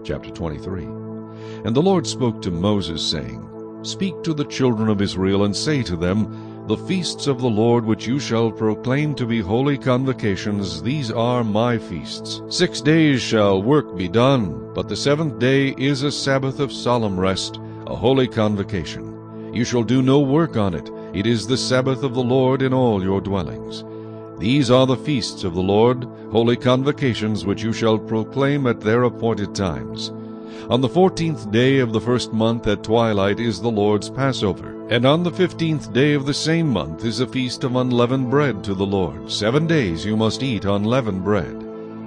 Chapter 23. And the Lord spoke to Moses, saying, Speak to the children of Israel, and say to them, The feasts of the Lord which you shall proclaim to be holy convocations, these are my feasts. 6 days shall work be done, but the 7th day is a Sabbath of solemn rest, a holy convocation. You shall do no work on it. It is the Sabbath of the Lord in all your dwellings. These are the feasts of the Lord, holy convocations, which you shall proclaim at their appointed times. On the 14th day of the 1st month at twilight is the Lord's Passover, and on the 15th day of the same month is a feast of unleavened bread to the Lord. 7 days you must eat unleavened bread.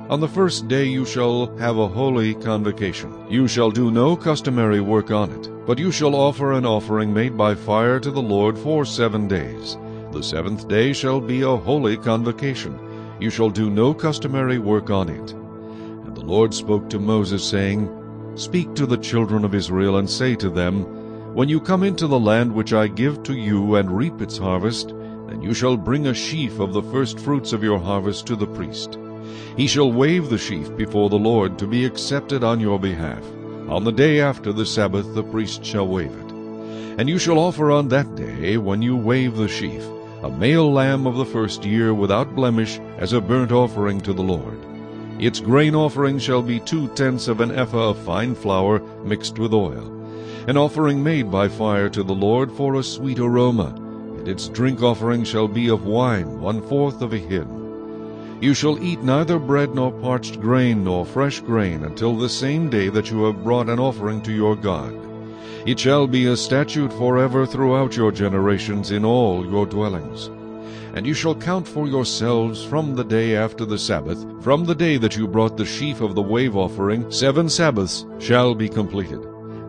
On the 1st day you shall have a holy convocation. You shall do no customary work on it, but you shall offer an offering made by fire to the Lord for 7 days. The 7th day shall be a holy convocation. You shall do no customary work on it. And the Lord spoke to Moses, saying, Speak to the children of Israel, and say to them, When you come into the land which I give to you, and reap its harvest, then you shall bring a sheaf of the firstfruits of your harvest to the priest. He shall wave the sheaf before the Lord to be accepted on your behalf. On the day after the Sabbath the priest shall wave it. And you shall offer on that day, when you wave the sheaf, a male lamb of the 1st year without blemish, as a burnt offering to the Lord. Its grain offering shall be 2/10 of an ephah of fine flour mixed with oil, an offering made by fire to the Lord for a sweet aroma, and its drink offering shall be of wine 1/4 of a hin. You shall eat neither bread nor parched grain nor fresh grain until the same day that you have brought an offering to your God. It shall be a statute forever throughout your generations in all your dwellings. And you shall count for yourselves from the day after the Sabbath, from the day that you brought the sheaf of the wave offering, 7 Sabbaths shall be completed.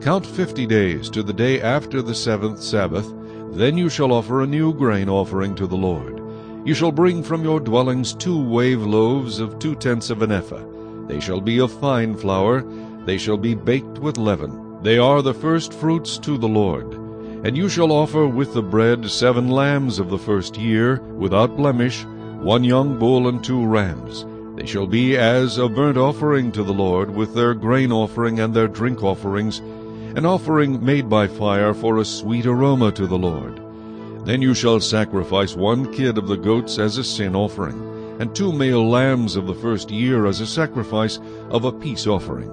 Count 50 days to the day after the 7th Sabbath. Then you shall offer a new grain offering to the Lord. You shall bring from your dwellings 2 wave loaves of 2/10 of an ephah. They shall be of fine flour. They shall be baked with leaven. They are the first fruits to the Lord. And you shall offer with the bread 7 lambs of the 1st year, without blemish, 1 young bull and 2 rams. They shall be as a burnt offering to the Lord, with their grain offering and their drink offerings, an offering made by fire for a sweet aroma to the Lord. Then you shall sacrifice 1 kid of the goats as a sin offering, and 2 male lambs of the 1st year as a sacrifice of a peace offering.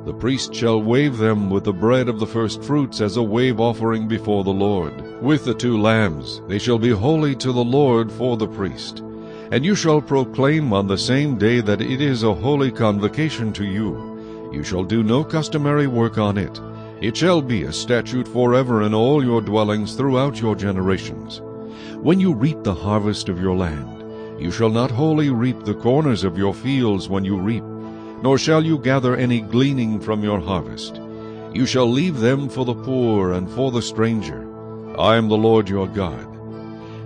The priest shall wave them with the bread of the firstfruits as a wave offering before the Lord. With the 2 lambs they shall be holy to the Lord for the priest. And you shall proclaim on the same day that it is a holy convocation to you. You shall do no customary work on it. It shall be a statute forever in all your dwellings throughout your generations. When you reap the harvest of your land, you shall not wholly reap the corners of your fields when you reap, nor shall you gather any gleaning from your harvest. You shall leave them for the poor and for the stranger. I am the Lord your God.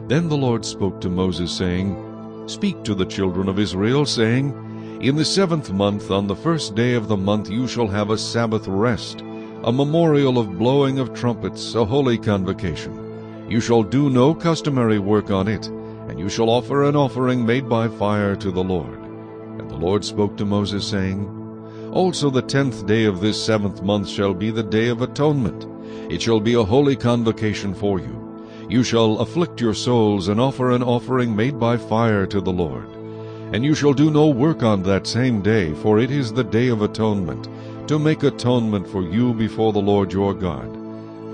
Then the Lord spoke to Moses, saying, Speak to the children of Israel, saying, In the 7th month, on the 1st day of the month, you shall have a Sabbath rest, a memorial of blowing of trumpets, a holy convocation. You shall do no customary work on it, and you shall offer an offering made by fire to the Lord. And the Lord spoke to Moses, saying, Also the 10th day of this 7th month shall be the day of atonement. It shall be a holy convocation for you. You shall afflict your souls, and offer an offering made by fire to the Lord. And you shall do no work on that same day, for it is the day of atonement, to make atonement for you before the Lord your God.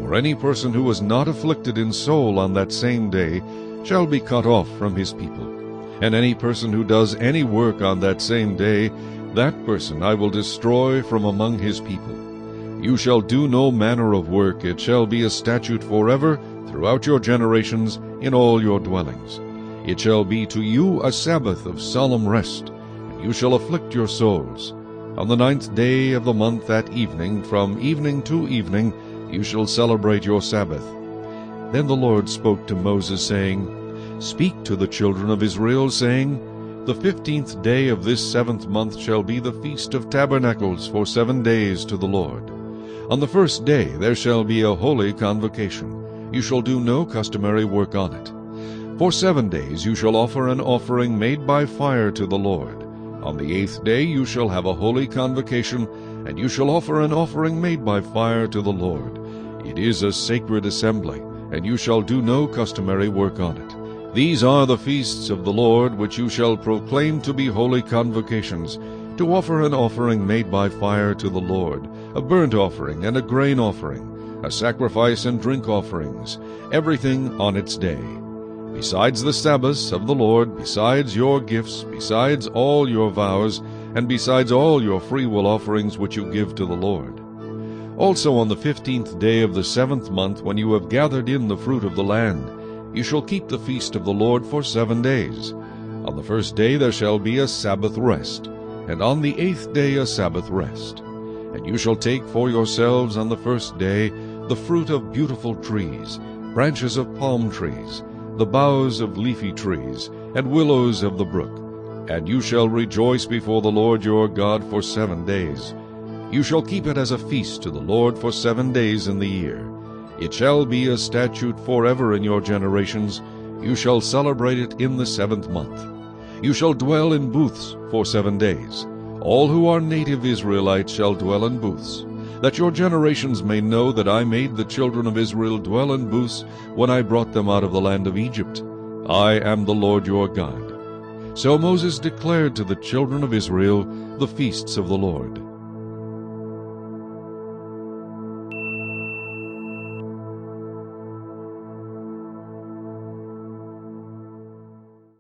For any person who is not afflicted in soul on that same day shall be cut off from his people. And any person who does any work on that same day, that person I will destroy from among his people. You shall do no manner of work. It shall be a statute forever throughout your generations in all your dwellings. It shall be to you a Sabbath of solemn rest, and you shall afflict your souls. On the 9th day of the month at evening, from evening to evening, you shall celebrate your Sabbath. Then the Lord spoke to Moses, saying, Speak to the children of Israel, saying, The 15th day of this 7th month shall be the Feast of Tabernacles for 7 days to the Lord. On the 1st day there shall be a holy convocation. You shall do no customary work on it. For 7 days you shall offer an offering made by fire to the Lord, On the 8th day you shall have a holy convocation, and you shall offer an offering made by fire to the Lord. It is a sacred assembly, and you shall do no customary work on it. These are the feasts of the Lord, which you shall proclaim to be holy convocations, to offer an offering made by fire to the Lord, a burnt offering and a grain offering, a sacrifice and drink offerings, everything on its day. Besides the Sabbaths of the Lord, besides your gifts, besides all your vows, and besides all your freewill offerings which you give to the Lord. Also on the 15th day of the 7th month, when you have gathered in the fruit of the land, you shall keep the feast of the Lord for 7 days. On the 1st day there shall be a Sabbath rest, and on the 8th day a Sabbath rest. And you shall take for yourselves on the 1st day the fruit of beautiful trees, branches of palm trees, the boughs of leafy trees, and willows of the brook. And you shall rejoice before the Lord your God for 7 days. You shall keep it as a feast to the Lord for 7 days in the year. It shall be a statute forever in your generations. You shall celebrate it in the 7th month. You shall dwell in booths for 7 days. All who are native Israelites shall dwell in booths, that your generations may know that I made the children of Israel dwell in booths when I brought them out of the land of Egypt. I am the Lord your God. So Moses declared to the children of Israel the feasts of the Lord.